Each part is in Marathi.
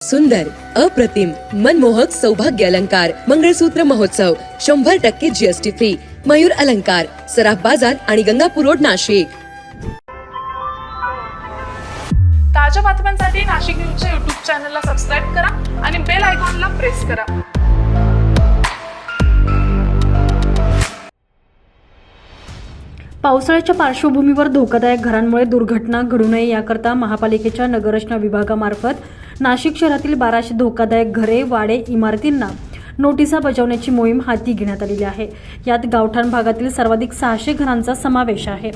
सुंदर, अप्रतिम, मनमोहक सौभाग्य अलंकार मंगळसूत्र महोत्सव 100% जीएसटी फ्री. मयूर अलंकार, सराफ बाजार आणि गंगापूर रोड, नाशिक. ताज्या बातम्यांसाठी नाशिक न्यूजच्या YouTube चॅनलला सबस्क्राईब करा आणि बेल आयकॉनला प्रेस करा. पावसाळ्याच्या पार्श्वभूमीवर धोकादायक घरांमुळे दुर्घटना घडू नये याकरता महापालिकेच्या नगररचना विभागामार्फत नाशिक शहरातील 1200 धोकादायक घरे, वाडे, इमारतींना नोटिसा बजावण्याची मोहीम हाती घेण्यात आलेली आहे. यात गावठाण भागातील सर्वाधिक 600 घरांचा समावेश आहे.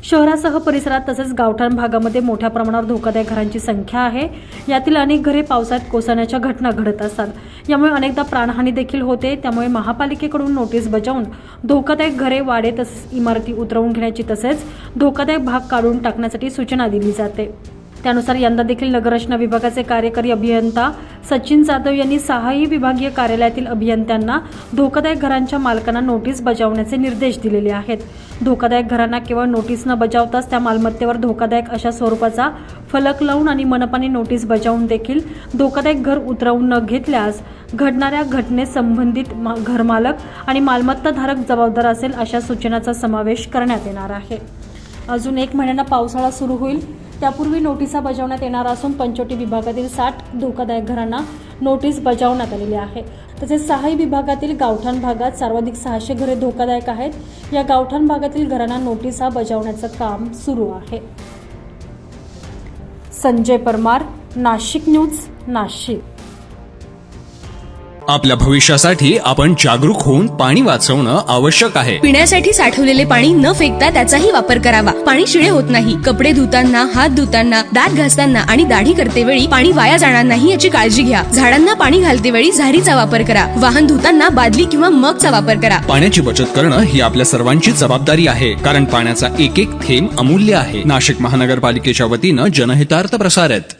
शहरासह परिसरात तसेच गावठाण भागामध्ये मोठ्या प्रमाणावर धोकादायक घरांची संख्या आहे. यातील अनेक घरे पावसात कोसळण्याच्या घटना घडत असतात. यामुळे अनेकदा प्राणहानी देखील होते. त्यामुळे महापालिकेकडून नोटीस बजावून धोकादायक घरे, वाडे तसेच इमारती उतरवून घेण्याची तसेच धोकादायक भाग काढून टाकण्यासाठी सूचना दिली जाते. त्यानुसार यंदा देखील नगररचना विभागाचे कार्यकारी अभियंता सचिन जाधव यांनी 6ही विभागीय कार्यालयातील अभियंत्यांना धोकादायक घरांच्या मालकांना नोटीस बजावण्याचे निर्देश दिलेले आहेत. धोकादायक घरांना केवळ नोटीस न बजावताच त्या मालमत्तेवर धोकादायक अशा स्वरूपाचा फलक लावून आणि मनपाने नोटीस बजावून देखील धोकादायक घर उतरवून न घेतल्यास घडणाऱ्या घटनेस संबंधित घरमालक आणि मालमत्ताधारक जबाबदार असेल अशा सूचनांचा समावेश करण्यात येणार आहे. अजून 1 महिन्यानं पावसाळा सुरू होईल. त्यापूर्वी नोटिसा बजावण्यात येणार असून पंचवटी विभागातील 60 धोकादायक घरांना नोटीस बजावण्यात आलेली आहे. तसेच 6ही विभागातील गावठाण भागात सर्वाधिक 600 घरे धोकादायक आहेत. या गावठाण भागातील घरांना नोटिसा बजावण्याचं काम सुरू आहे. संजय परमार, नाशिक न्यूज, नाशिक. आपल्या भविष्यासाठी आपण जागरूक होऊन पाणी वाचवणं आवश्यक आहे. पिण्यासाठी साठवलेले पाणी न फेकता त्याचाही वापर करावा. पाणी शिळे होत नाही. कपडे धुताना, हात धुताना, दात घासताना आणि दाढी करते वेळी पाणी वाया जाणार नाही याची काळजी घ्या. झाडांना पाणी घालते वेळी झारीचा वापर करा. वाहन धुताना बादली किंवा मगचा वापर करा. पाण्याची बचत करणं ही आपल्या सर्वांची जबाबदारी आहे, कारण पाण्याचा एक एक थेंब अमूल्य आहे. नाशिक महानगरपालिकेच्या वतीनं जनहितार्थ प्रसारित.